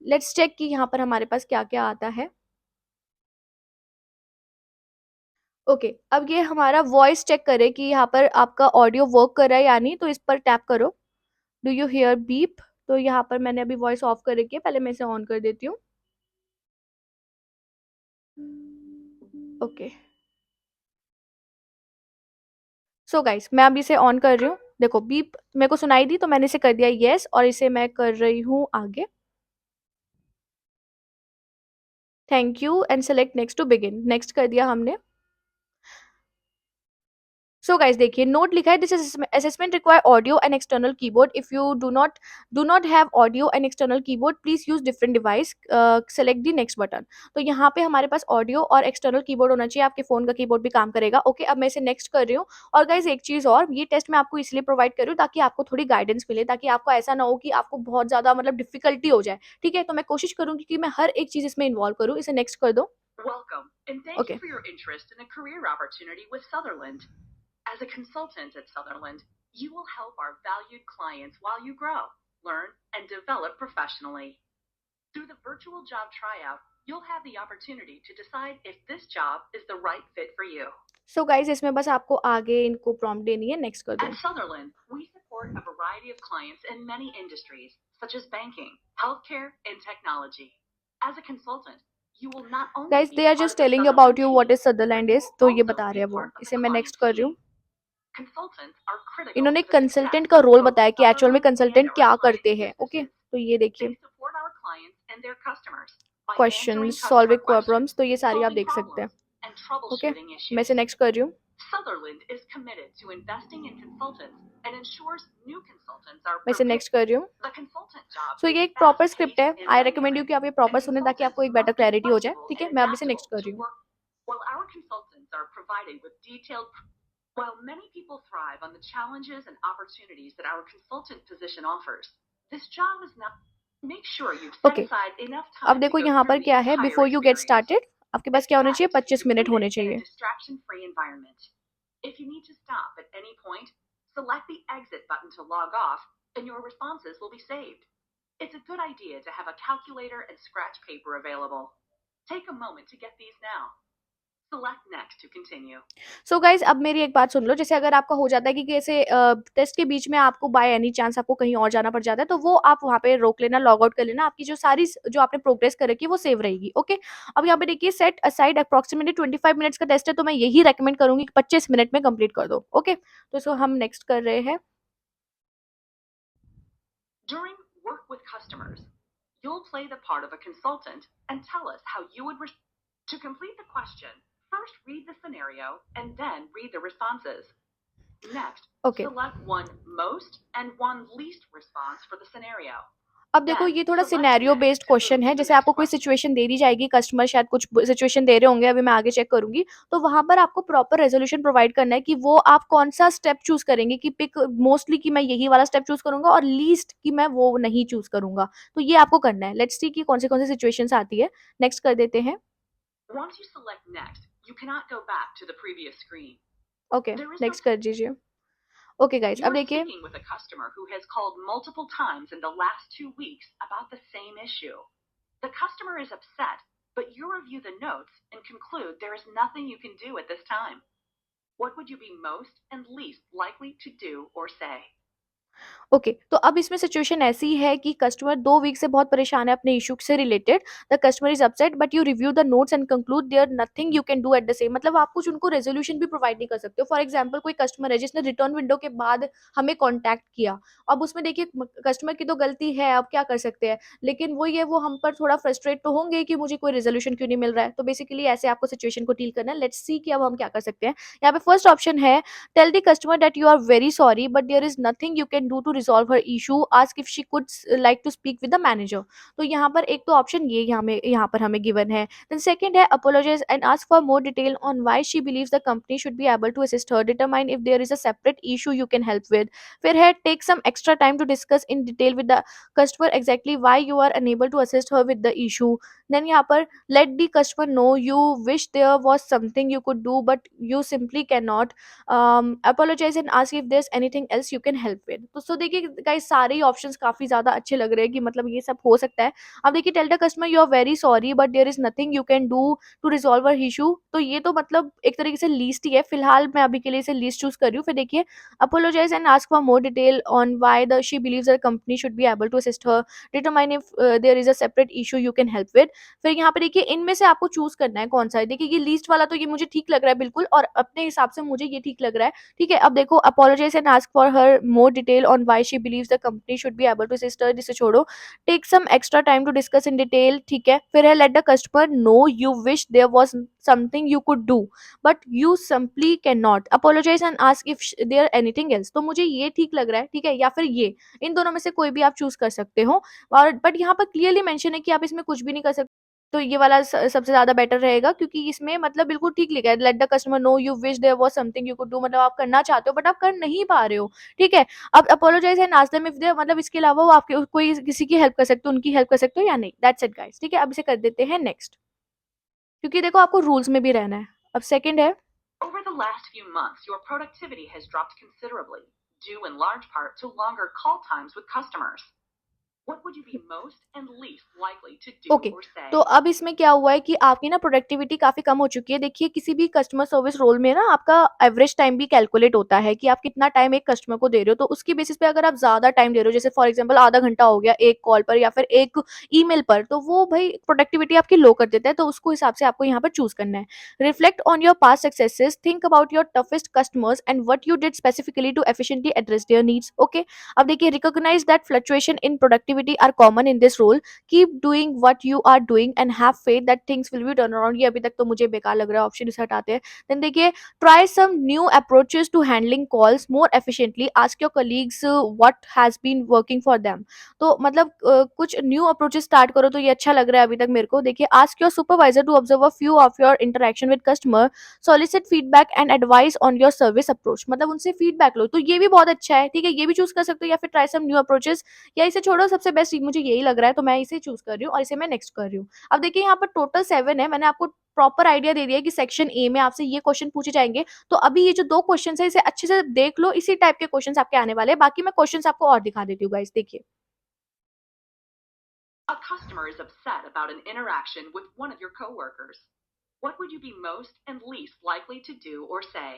लेट्स चेक कि यहाँ पर हमारे पास क्या क्या आता है। ओके, अब ये हमारा वॉइस चेक करे कि यहाँ पर आपका ऑडियो वर्क कर रहा है या नहीं, तो इस पर टैप करो। Do you here beep? तो यहाँ पर मैंने अभी वॉइस ऑफ कर रखी है, पहले मैं इसे ऑन कर देती हूँ। ओके, सो गाइस मैं अभी इसे ऑन कर रही हूँ। देखो बीप मेरे को सुनाई दी, तो मैंने इसे कर दिया यस, और इसे मैं कर रही हूँ आगे। Thank you and select next to begin. Next कर दिया हमने। सो गाइस देखिए, नोट लिखा है this assessment require audio and external keyboard. If you do not have audio and external keyboard please use different device. Select the next button. तो यहाँ पे हमारे पास ऑडियो और एक्सटर्नल कीबोर्ड होना चाहिए, आपके फोन का कीबोर्ड भी काम करेगा। ओके, अब मैं इसे नेक्स्ट कर रही हूँ। और गाइस एक चीज और, ये टेस्ट मैं आपको इसलिए प्रोवाइड कर रही हूँ ताकि आपको थोड़ी गाइडेंस मिले, ताकि आपको ऐसा ना हो कि आपको बहुत ज्यादा मतलब डिफिकल्टी हो जाए। ठीक है, तो मैं कोशिश करूंगी कि मैं हर एक चीज इसमें इन्वॉल्व करूँ। इसे नेक्स्ट कर दो। Welcome, and thank you for your interest in a career opportunity with Sutherland. As a consultant at Sutherland, you will help our valued clients while you grow, learn, and develop professionally. Through the virtual job tryout, you'll have the opportunity to decide if this job is the right fit for you. So guys, इसमें बस आपको आगे इनको prompt देनी है, next कर दो. At Sutherland, we support a variety of clients in many industries, such as banking, healthcare, and technology. As a consultant, you will not only guys, they are just telling about you what is Sutherland is, तो ये बता रहे हैं वो. इसे मैं next कर रही हूँ. इन्होंने कंसल्टेंट का रोल बताया कि एक्चुअल में कंसल्टेंट क्या करते हैं। ओके, तो ये देखिए, क्वेश्चन सॉल्विंग प्रॉब्लम्स, तो ये सारी आप देख सकते हैं। ओके, मैं इसे नेक्स्ट कर रही हूँ। मैं इसे नेक्स्ट कर रही हूँ। सो ये एक प्रॉपर स्क्रिप्ट है। आई रिकमेंड यू कि आप ये प्रॉपर सुने ताकि आपको एक बेटर क्लैरिटी हो जाए। ठीक है, मैं अब इसे नेक्स्ट कर रही हूँ। While many people thrive on the challenges and opportunities that our consultant position offers, this job is not. Make sure you set aside enough time. अब देखो यहाँ पर क्या है, before you get started, आपके पास क्या होना चाहिए, 25 मिनट होने चाहिए। Distraction-free environment. If you need to stop at any point, select the exit button to log off, and your responses will be saved. It's a good idea to have a calculator and scratch paper available. Take a moment to get these now. Select next to continue. So guys, अब मेरी एक बात सुन लो। जैसे अगर आपका हो जाता है कि कैसे टेस्ट के बीच में आपको बाय एनी चांस आपको कहीं और जाना पड़ जाता है, तो वो आप वहाँ पे रोक लेना, लॉग आउट कर लेना। आपकी जो सारी जो आपने प्रोग्रेस कर रखी है वो सेव रहेगी। ओके, अब यहाँ पे देखिए, सेट असाइड अप्रोक्सीमेटली 25 मिनट्स का टेस्ट है, तो मैं यही रेकमेंड करूंगी कि 25 मिनट में कंप्लीट कर दो। ओके, तो इसको हम नेक्स्ट कर रहे हैं। During work with customers. You'll play the part of a consultant and tell us how you would to complete the question. First, read the scenario and then read the responses. Next, okay select one most and one least response for the scenario. अब देखो Then, ये थोड़ा select scenario next based to move question है, to the जैसे next आपको कोई question. Situation दे दी जाएगी, customer शायद कुछ सिचुएशन दे रहे होंगे, अभी मैं आगे चेक करूंगी, तो वहां पर आपको प्रॉपर रेजोल्यूशन प्रोवाइड करना है कि वो आप कौन सा स्टेप चूज करेंगे, कि पिक मोस्टली कि मैं यही वाला स्टेप चूज करूंगा और लीस्ट कि मैं वो नहीं चूज करूंगा। तो ये आपको करना है। लेट्स सी कि कौन सी सिचुएशंस आती है। नेक्स्ट कर देते हैं। Once you select next, you cannot go back to the previous screen. Okay There is no next कर दीजिए। ओके गाइस, You अब are देखिए speaking with a customer who has called multiple times in the last 2 weeks about the same issue. The customer is upset, but you review the notes and conclude there is nothing you can do at this time. What would you be most and least likely to do or say? Okay तो अब इसमें situation ऐसी है कि customer 2 week से बहुत परेशान है अपने इशू से related. The customer is upset but you review the notes and conclude there nothing you can do at the same, मतलब आप कुछ उनको रेजोल्यूशन भी प्रोवाइड नहीं कर सकते हो। फॉर एग्जाम्पल कोई कस्टमर है जिसने रिटर्न विंडो के बाद हमें कॉन्टैक्ट किया, अब उसमें देखिए कस्टमर की तो गलती है, अब क्या कर सकते हैं, लेकिन वो ये वो हम पर थोड़ा फ्रस्ट्रेट तो होंगे कि मुझे कोई रेजोल्यूशन क्यों नहीं मिल रहा है। तो बेसिकली ऐसे आपको सिचुएशन को डील करना है। लेट्स सी कि अब हम क्या कर सकते हैं। यहाँ पे फर्स्ट ऑप्शन है, tell the customer that you are very sorry but there is nothing you can do to resolve her issue, ask if she could like to speak with the manager। तो यहाँ पर एक तो option ये यहाँ पर हमें गिवन है। then second है, apologize and ask for more detail on why she believes the company should be able to assist her, determine if there is a separate issue you can help with। फिर है, take some extra time to discuss in detail with the customer exactly why you are unable to assist her with the issue। then यहाँ पर, let the customer know you wish there was something you could do but you simply cannot, apologise and ask if there is anything else you can help with. तो so देखिए guys, सारे ही options काफी ज्यादा अच्छे लग रहे हैं कि मतलब ये सब हो सकता है। अब देखिए, tell the customer you are very sorry but there is nothing you can do to resolve our issue. तो ये तो मतलब एक तरीके से लीस्ट ही है, फिलहाल मैं अभी के लिए इसे लीस्ट चूज कर रही हूँ। फिर देखिए, apologise and ask for more detail on why the she believes the company should be able to assist her, determine if there is a separate issue you can help with. फिर यहाँ पे देखिए, इनमें से आपको चूज करना है कौन सा है। देखिए ये लीस्ट वाला तो ये मुझे ठीक लग रहा है बिल्कुल, और अपने हिसाब से मुझे ये ठीक लग रहा है। ठीक है, अब देखो, apologise and ask for her more detail on why she believes the company should be able to assist her, जिसे छोड़ो। Take some extra time to discuss in detail, ठीक है। फिर है, let the customer know you wish there was something you could do but you simply can not, apologise and ask if there anything else. तो मुझे ये ठीक लग रहा है, ठीक है, या फिर ये, इन दोनों में से कोई भी आप चूज कर सकते हो। और बट यहाँ पर क्लियरली मेंशन है कि आप इसमें कुछ भी नहीं कर सकते। तो ये वाला सबसे ज्यादा बेटर रहेगा, क्योंकि इसमें मतलब बिल्कुल ठीक लिखा है, let the customer know you wish there was something you could do, मतलब आप करना चाहते हो बट आप कर नहीं पा रहे हो। ठीक है, अब apologise and ask them if they, मतलब इसके अलावा वो आपके कोई किसी की हेल्प कर सकते हो, उनकी हेल्प कर सकते हो या नहीं। That's it guys. ठीक है, अब इसे कर देते हैं नेक्स्ट, क्योंकि देखो आपको रूल्स में भी रहना है। अब सेकंड है, Over the last few months, your productivity has dropped considerably, due in large part to longer call times with customers. What would you be most and least likely to do okay or say? तो अब इसमें क्या हुआ है कि आपकी ना productivity काफी कम हो चुकी है। देखिए, किसी भी कस्टमर सर्विस रोल में ना आपका एवरेज टाइम भी कैलकुलेट होता है कि आप कितना टाइम एक कस्टमर को दे रहे हो। तो उसकी बेसिस पे अगर आप ज्यादा टाइम दे रहे हो, जैसे फॉर एग्जांपल आधा घंटा हो गया एक कॉल पर या फिर एक ईमेल पर, तो वो भाई प्रोडक्टिविटी आपकी लो कर देता है। तो उसको हिसाब से आपको यहाँ पर चूज करना है। Reflect on your past successes, think about your toughest customers and what you did specifically to efficiently address their needs. Okay, अब देखिए, recognise that fluctuation in productivity are common in this role, keep doing what you are doing and have faith that things will be turn around. ये अभी तक तो मुझे बेकार लग रहा है, ऑप्शन इसे हटाते हैं। देन देखिए, try some new approaches to handling calls more efficiently, ask your colleagues what has been working for them. तो मतलब कुछ न्यू अप्रोचेस स्टार्ट करो, तो ये अच्छा लग रहा है अभी तक मेरे को। देखिए, ask your supervisor to observe a few of your interaction with customer, solicit feedback and advice on your service approach, मतलब उनसे फीडबैक लो। तो ये भी बहुत अच्छा है। ठीक है, ये भी चूज कर सकते हो, या फिर ट्राई सम न्यू अप्रोचेस, या इसे छोड़ो, सबसे बेस्ट मुझे यही लग रहा है, तो मैं इसे चूज कर रही हूँ और इसे मैं नेक्स्ट कर रही हूँ। अब देखिए, यहाँ पर टोटल 7 है। मैंने आपको प्रॉपर आइडिया दे दिया है कि सेक्शन ए में आपसे ये क्वेश्चन पूछे जाएंगे। तो अभी ये जो 2 क्वेश्चन है, इसे अच्छे से देख लो, इसी टाइप के क्वेश्चन आपके आने वाले हैं। बाकी मैं क्वेश्चन आपको और दिखा देती हूँ गाइस, देखिए। A customer is upset about an interaction with one of your coworkers. What would you be most and least likely to do or say?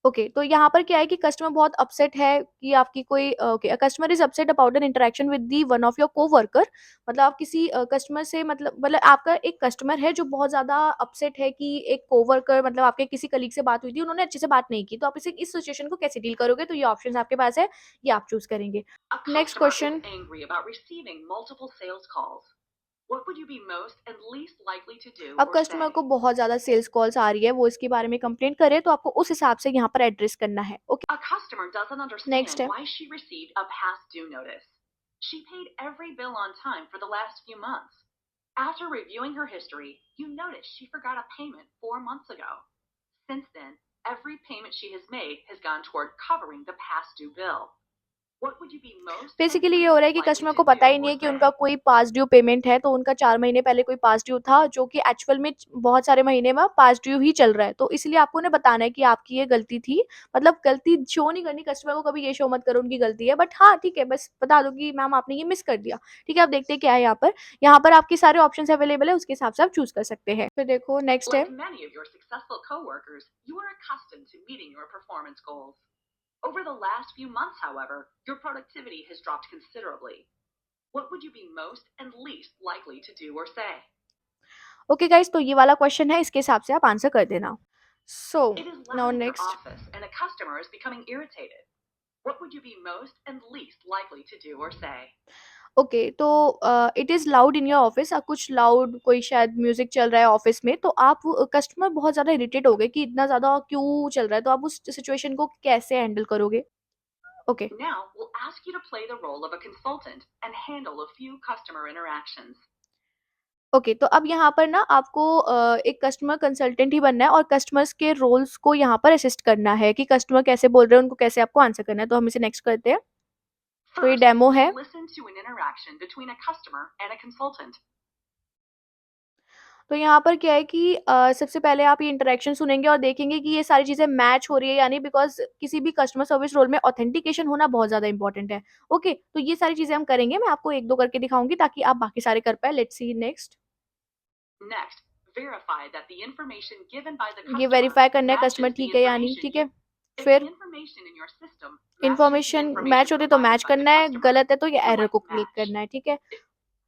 Okay, तो यहाँ पर क्या है कि कस्टमर बहुत अपसेट है कि आपकी कोई okay, customer is upset about an interaction with the one of your co-worker. मतलब आप किसी कस्टमर से मतलब आपका एक कस्टमर है जो बहुत ज़्यादा अपसेट है कि एक कोवर्कर मतलब आपके किसी कलीग से बात हुई थी, उन्होंने अच्छे से बात नहीं की। तो आप इसे इस सिचुएशन को कैसे डील करोगे? तो ये ऑप्शंस आपके पास है, ये आप चूज़ करेंगे। A next customer is question. angry about receiving multiple sales calls. What would you be most and least likely to do अब or कस्टमर say? को बहुत ज़्यादा सेल्स कॉल्स आ रही है, वो इसके बारे में कंप्लेंट करे, तो आपको उस हिसाब से यहाँ पर एड्रेस करना है। Okay, A customer doesn't next understand है। why she received a past due notice. She paid every bill on time for the last few months. After reviewing her history, you notice she forgot a payment 4 months ago. Since then, every payment she has made has gone toward covering the past due bill. What would you be most and basically ये हो रहा है least कि likely customer to को पता do ही नहीं or है कि उनका say? कोई पास्ट ड्यू पेमेंट है, तो उनका 4 महीने पहले कोई पास्ट ड्यू था, जो कि एक्चुअल में बहुत सारे महीने में पास्ट ड्यू ही चल रहा है। तो इसलिए आपको उन्हें बताना है कि आपकी ये गलती थी। मतलब गलती शो नहीं करनी, कस्टमर को कभी ये शो मत करो उनकी गलती है, बट हाँ, ठीक है, बस बता दो कि मैम आपने ये मिस कर दिया। ठीक है, अब देखते हैं क्या है यहाँ पर। यहाँ पर आपके सारे ऑप्शंस अवेलेबल है, उसके हिसाब से आप चूज़ कर सकते हैं। फिर देखो नेक्स्ट है। Like many of your successful coworkers, you are accustomed to meeting your performance goals. Over the last few months, however, your productivity has dropped considerably. What would you be most and least likely to do or say? Okay guys, तो ये वाला question है, इसके हिसाब से आप answer कर देना। सो It is now loud in your next. office and a customer is becoming irritated. What would you be most and least likely to do or say? Okay, तो it is loud in your office, कुछ loud कोई शायद music चल रहा है office में, तो आप कस्टमर बहुत ज़्यादा इरिटेट हो गए कि इतना ज़्यादा क्यों चल रहा है, तो आप उस सिचुएशन को कैसे हैंडल करोगे? Okay. Now, we'll ask you to play the role of a consultant and handle a few customer interactions. Okay, तो अब यहाँ पर ना आपको एक कस्टमर कंसल्टेंट ही बनना है और कस्टमर्स के रोल्स को यहाँ पर असिस्ट करना है कि कस्टमर कैसे बोल रहे हैं, उनको कैसे आपको आंसर करना है। तो हम इसे नेक्स्ट करते हैं। तो ये First, डेमो है। you'll listen to an interaction between a customer and a consultant. तो यहाँ पर क्या है कि सबसे पहले आप ये इंटरेक्शन सुनेंगे और देखेंगे कि ये सारी चीज़ें मैच हो रही है या नहीं, बिकॉज़ किसी भी कस्टमर सर्विस रोल में ऑथेंटिकेशन होना बहुत ज़्यादा इंपॉर्टेंट है। ओके, तो ये सारी चीज़ें हम करेंगे, मैं आपको 1-2 करके दिखाऊँगी ताकि आप बाकी सारे कर पाएँ। Let's see next. Next, verify that the information given by the ये customer वेरीफाई करना है कस्टमर matches the ठीक है या नहीं, information ठीक you. है? If the फिर information in your system matches the information match information होती है तो provided मैच by the करना है, customer, गलत है तो ये एरर को select क्लिक Match. करना है, ठीक है?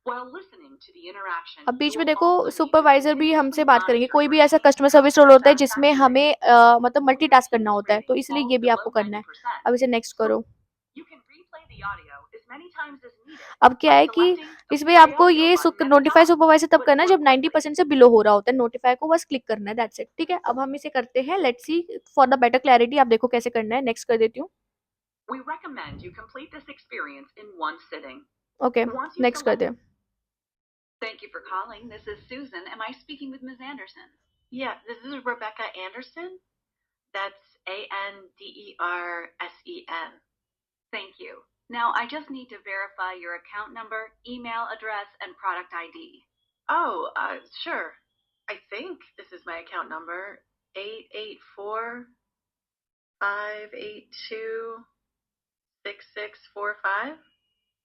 While listening to the interaction, अब you बीच में will देखो also need to सुपरवाइज़र भी हमसे continuously बात करेंगे, monitor कोई your भी ऐसा team's customer service role customer होता है जिसमें satisfaction हमें ratings. मतलब When your मल्टीटास्क करना team's होता है, तो rating इसलिए ये falls भी below आपको करना है। 90%, अब इसे नेक्स्ट करो। you can replay the audio as many times as needed अब क्या by है कि selecting the इसमें play आपको audio ये button at the notify top. Supervisor तब But करना है more जब quickly, 90% से बिलो हो रहा होता है, नोटिफाई को बस क्लिक करना है, दैट्स इट, ठीक है? अब हम इसे करते हैं, let's see for the better clarity आप देखो कैसे करना है, नेक्स्ट कर देती हूँ। we recommend you complete this experience in one sitting. Okay, Once you next कर select. दें। Thank you for calling. This is Susan. Am I speaking with Ms. Anderson? Yeah, this is Rebecca Anderson. That's Andersen. Thank you. Now, I just need to verify your account number, email address, and product ID. Oh, sure. I think this is my account number, 884-582-6645.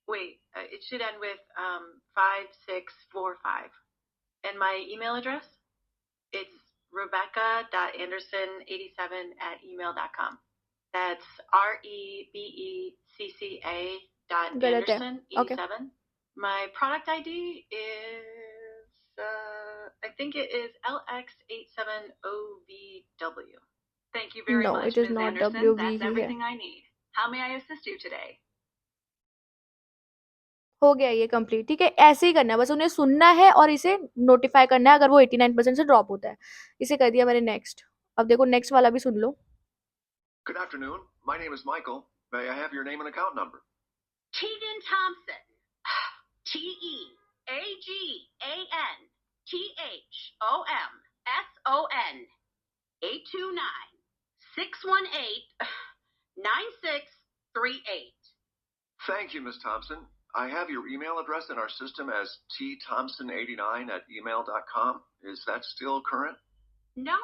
Wait, it should end with 5645. And my email address? It's rebecca.anderson87@email.com. That's REBECCA dot गलत है। Anderson okay, 87. My product ID is I think it is LX87OVW. Thank you very no much, it is Ms. Not Anderson. WV That's ही है। everything I need. How may I assist you today? हो गया ये complete, ठीक है? ऐसे ही करना है, बस उन्हें सुनना है और इसे नोटिफाई करना है अगर वो 89% से ड्रॉप होता है। इसे कर दिया मैंने नेक्स्ट। अब देखो नेक्स्ट वाला भी सुन लो। Good afternoon. My name is Michael. May I have your name and account number? Tegan Thompson. TEGANTHOMSON. 829-618-9638. Thank you, Ms. Thompson. I have your email address in our system as thompson89@email.com. Is that still current? No.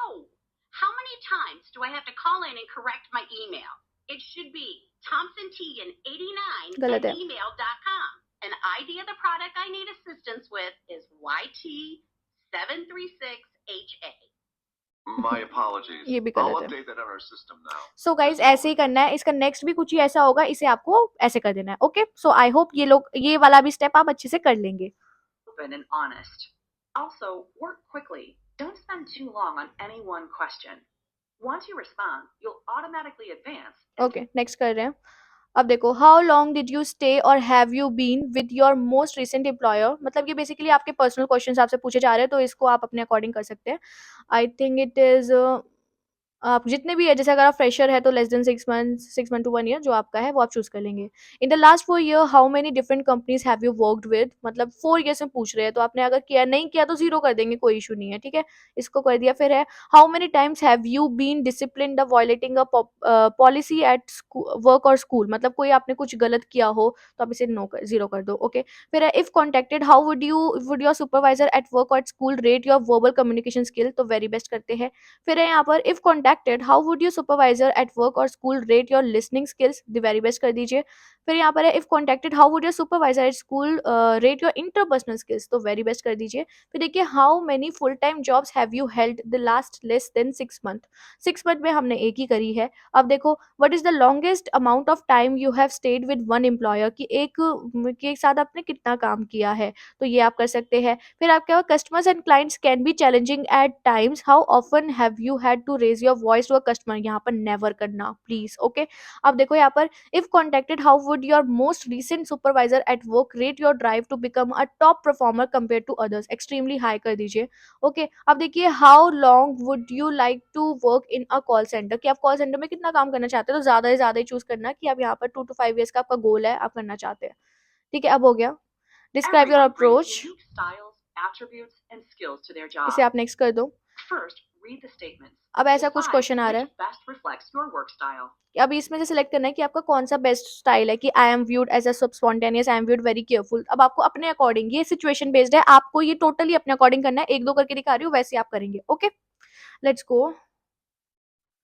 How many times do I have to call in and correct my email? It should be thompsontegan89 गलत at है। email.com. And ID of the product I need assistance with is YT736HA. My apologies. ये भी I'll गलत है। update that on our system now. So guys ऐसे ही करना है, इसका नेक्स्ट भी कुछ ही ऐसा होगा, इसे आपको ऐसे कर देना है। ओके, सो आई होप ये लोग ये वाला भी स्टेप आप अच्छे से कर लेंगे। Open and honest. Also, work quickly. Don't spend too long on any one question. Once you respond, you'll automatically advance. Okay, next कर रहे हैं। अब देखो, how long did you stay or have you been with your most recent employer, मतलब ये basically आपके personal questions आपसे पूछे जा रहे हैं, तो इसको आप अपने अकॉर्डिंग कर सकते हैं। आई थिंक इट इज आप जितने भी है, जैसे अगर आप फ्रेशर है तो less than 6 month to 1 year जो आपका है वो आप चूज कर लेंगे। In the last 4 year how many different companies have you worked with, मतलब 4 ईयर्स में पूछ रहे हैं, तो आपने अगर किया नहीं किया तो 0 कर देंगे, कोई इशू नहीं है, ठीक है, इसको कर दिया। फिर है how many times have you been disciplined violating a policy at work or school, मतलब कोई आपने कुछ गलत किया हो तो आप इसे नो कर 0 कर दो। ओके, फिर है if contacted how would your supervisor at work or school rate your verbal communication skill, तो वेरी बेस्ट करते हैं। फिर है यहाँ पर if contacted how would your supervisor at work or school rate your listening skills, the very best कर दीजिए। फिर यहाँ पर है if contacted how would your supervisor at school rate your interpersonal skills, तो वेरी बेस्ट कर दीजिए। फिर देखिए how many full time jobs have you held the last less than 6 month, 6 month में हमने एक ही करी है। अब देखो what is the longest amount of time you have stayed with one employer, कि एक साथ आपने कितना काम किया है, तो ये आप कर सकते हैं। फिर आपके customers and clients can be challenging at times, how often have you had to raise your voice to a customer, यहाँ पर नेवर करना प्लीज। ओके, अब देखो यहाँ पर if contacted how would your most recent supervisor at work rate your drive to become a top performer compare to others, extremely high कर दीजिए। Okay, अब देखिए how long would you like to work in a call centre, कि आप call centre में कितना काम करना चाहते हैं, तो ज्यादा से ज्यादा ही चूज करना कि आप यहाँ पर 2 to 5 years का आपका गोल है, आप करना चाहते हैं। ठीक है, अब हो गया। Describe your Everyone brings approach, unique styles, attributes, and skills to their इसे job. आप नेक्स्ट कर दो। First, read the statements. अब ऐसा कुछ Decide क्वेश्चन आ रहा which है best reflects your work style. कि अब इसमें से सिलेक्ट करना है कि आपका कौन सा बेस्ट स्टाइल है, कि I am viewed as a spontaneous, I am viewed very careful. अब आपको अपने अकॉर्डिंग, ये सिचुएशन बेस्ड है, आपको ये टोटली अपने अकॉर्डिंग करना है, एक दो करके दिखा रही हूँ वैसे आप करेंगे। Okay, let's go.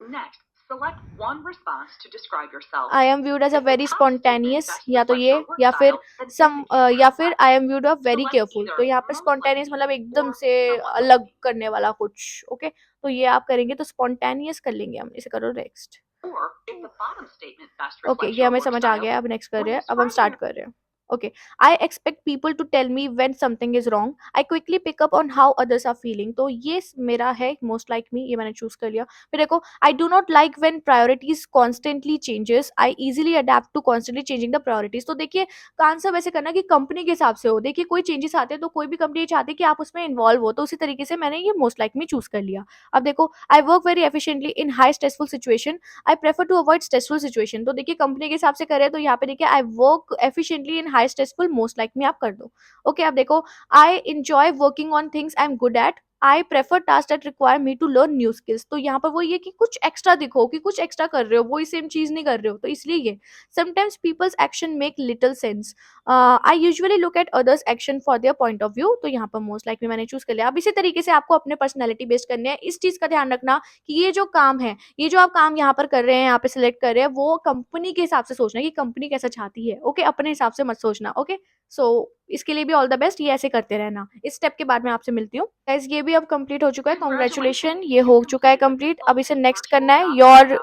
Next, select one response to describe yourself. I am viewed as a If the very top statement spontaneous, best या तो reflects ये, your work या फिर style, then indicate या that फिर reflects. I am viewed of very Select careful, either तो यहाँ पर most स्पॉन्टेनियस likely मतलब एकदम or से somewhat अलग likely, करने वाला कुछ। ओके, तो ये आप करेंगे, तो स्पॉन्टेनियस कर लेंगे हम, इसे करो next. or if the bottom statement best okay, reflects ये your हमें work समझ आ style, गया, अब नेक्स्ट कर or रहे हैं, अब हम describe स्टार्ट your कर रहे हैं। Okay, I expect people to tell me when something is wrong, I quickly pick up on how others are feeling, तो ये मेरा है मोस्ट लाइक मी, ये मैंने चूज कर लिया। फिर देखो I do not like when priorities constantly changes, I easily adapt to constantly changing the priorities, तो देखिए का आंसर वैसे करना कि कंपनी के हिसाब से हो, देखिए कोई चेंजेस आते हैं तो कोई भी कंपनी ये चाहती है कि आप उसमें इन्वॉल्व हो, तो उसी तरीके से मैंने ये मोस्ट लाइक मी चूज कर लिया। अब देखो I work very efficiently in high stressful situation, I prefer to avoid stressful situation, तो देखिए कंपनी के हिसाब से करें तो यहाँ पे देखिए I work efficiently in high stressful, most like में आप कर दो। ओके, अब देखो I enjoy working on things I am good at, I prefer task that require me to learn new skills, तो यहाँ पर वो ये कि कुछ एक्स्ट्रा दिखो, कि कुछ एक्स्ट्रा कर रहे हो, वही सेम चीज नहीं कर रहे हो, तो इसलिए ये sometimes peoples action make little sense, I usually look at others action for their point of view, तो यहाँ पर मोस्ट लाइक मैंने चूज कर लिया। अब इसी तरीके से आपको अपने पर्सनैलिटी बेस्ड करने हैं, इस चीज का ध्यान रखना कि ये जो काम है, ये जो आप काम यहाँ पर कर रहे हैं, यहाँ पे सिलेक्ट कर रहे हैं, वो कंपनी के हिसाब से सोचना है कि कंपनी कैसा चाहती है। ओके, अपने हिसाब से मत सोचना। ओके, सो इसके लिए भी ऑल द बेस्ट, ये ऐसे करते रहना। इस स्टेप के बाद मैं आपसे मिलती हूँ गाइस, ये भी अब कंप्लीट हो चुका है, कॉन्ग्रेचुलेशन, ये Congratulations, हो you've चुका है completed the कंप्लीट। अब इसे ultimate नेक्स्ट virtual करना है job your, tryout.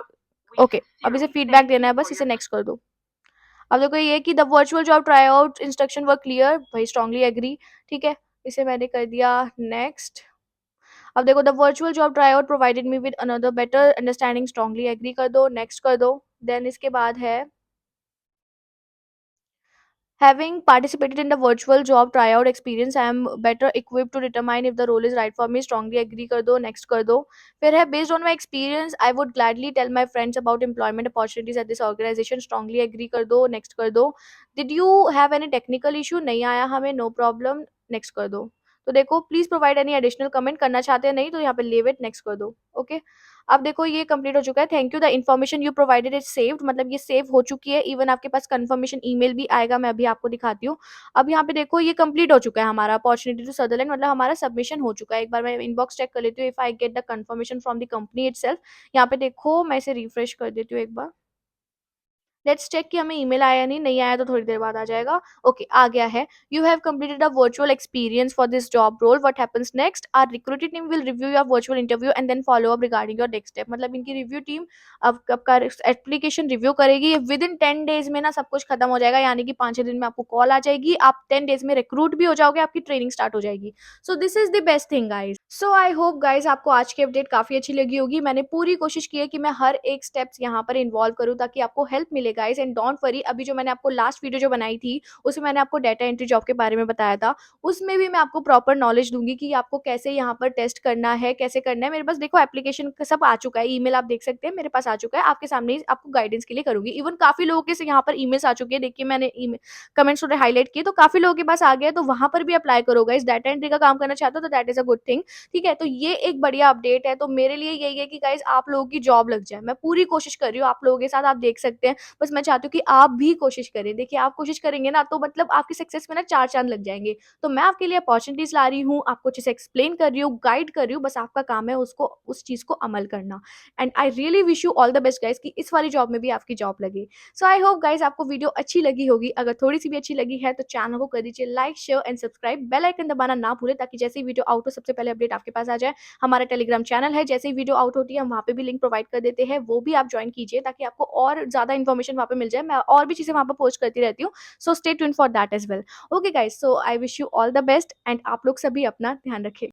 We okay, अब इसे sincerely फीडबैक thank देना है, you for बस इसे your नेक्स्ट कर दो। अब देखो ये कि the virtual job try out instruction were clear, भाई स्ट्रांगली एग्री, ठीक है, इसे मैंने कर दिया नेक्स्ट। अब देखो the virtual job try out provided me with another better understanding, strongly agree कर दो, नेक्स्ट कर दो। देन इसके बाद है having participated in the virtual job tryout experience, I am better equipped to determine if the role is right for me, strongly agree कर दो, next कर दो। फिर है based on my experience I would gladly tell my friends about employment opportunities at this organization, strongly agree कर दो, next कर दो। did you have any technical issue, नहीं आया हमें, no problem, next कर दो। तो देखो please provide any additional comment, करना चाहते हैं नहीं तो यहाँ पे लीव इट, नेक्स्ट कर दो। ओके, अब देखो ये कंप्लीट हो चुका है, thank you the information you provided is saved, मतलब ये सेव हो चुकी है, इवन आपके पास कंफर्मेशन ईमेल भी आएगा, मैं अभी आपको दिखाती हूँ। अब यहाँ पे देखो ये कंप्लीट हो चुका है हमारा अपॉर्चुनिटी टू सदरलैंड, मतलब हमारा सबमिशन हो चुका है। एक बार मैं इनबॉक्स चेक कर लेती हूँ, if I get the confirmation from the company itself. यहाँ पे देखो मैं इसे रिफ्रेश कर देती हूँ एक बार, लेट्स चेक कि हमें ईमेल आया नहीं आया तो थोड़ी देर बाद आ जाएगा। ओके, आ गया है। You have completed a virtual experience for this job role, what happens next, our recruiting team will review your virtual interview and then follow up regarding your next step. मतलब इनकी रिव्यू टीम अब आपका application review करेगी, within 10 days में ना सब कुछ खत्म हो जाएगा, यानी कि 5-6 दिन में आपको कॉल आ जाएगी, आप 10 डेज में रिक्रूट भी हो जाओगे, आपकी ट्रेनिंग स्टार्ट हो जाएगी। So this is the best thing guys. So I hope guys आपको आज की अपडेट काफी अच्छी लगी होगी। मैंने पूरी कोशिश की है कि मैं हर एक स्टेप्स यहाँ पर इन्वॉल्व करूँ ताकि आपको हेल्प मिले गाइस। एंड डोंट वरी, अभी जो मैंने आपको लास्ट वीडियो जो बनाई थी उसमें मैंने आपको डाटा एंट्री जॉब के बारे में बताया था, उसमें भी मैं आपको प्रॉपर नॉलेज दूंगी कि आपको कैसे यहाँ पर टेस्ट करना है, कैसे करना है। मेरे पास देखो एप्लीकेशन सब आ चुका है, ईमेल आप देख सकते हैं मेरे पास आ चुका है, आपके सामने ही आपको गाइडेंस के लिए करूंगी। इवन काफी लोगों के से यहाँ पर ईमेल्स आ चुके हैं, देखिए मैंने कमेंट्स थोड़े हाईलाइट किए तो काफी लोगों के पास आ गया है, तो वहां पर भी अप्लाई करो गाइस। डाटा एंट्री का काम करना चाहते हो तो that is a good thing. ठीक है, तो ये एक बढ़िया अपडेट है। तो मेरे लिए यही है कि गाइस आप लोगों की जॉब लग जाए, मैं पूरी कोशिश कर रही हूँ आप लोगों के साथ, आप देख सकते हैं। बस मैं चाहती हूँ कि आप भी कोशिश करें। देखिए आप कोशिश करेंगे ना तो मतलब आपकी सक्सेस में ना 4 चाँद लग जाएँगे। तो मैं आपके लिए अपॉर्च्युनिटीज़ ला रही हूँ, आपको अच्छे से एक्सप्लेन कर रही हूँ, गाइड कर रही हूँ, बस आपका काम है उसको उस चीज़ को अमल करना। And I really wish you all the best guys कि इस वाली जॉब में भी आपकी जॉब लगे। सो आई होप गाइस आपको वीडियो अच्छी लगी होगी। अगर थोड़ी-सी भी अच्छी लगी है तो चैनल को कर दीजिए like, share and subscribe. Bell icon दबाना ना भूलें ताकि जैसे ही वीडियो आउट हो सबसे पहले अपडेट आपके पास आ जाए। हमारा टेलीग्राम चैनल है, जैसे ही वीडियो आउट होती है हम वहाँ पे भी लिंक प्रोवाइड कर देते हैं, वो भी आप ज्वाइन कीजिए ताकि आपको और ज़्यादा इन्फॉर्मेशन वहाँ पे मिल जाए। मैं और भी चीज़ें वहाँ पे पोस्ट करती रहती हूँ, so stay tuned for that as well. Okay guys, so I wish you all the best and आप लोग सभी अपना ध्यान रखें।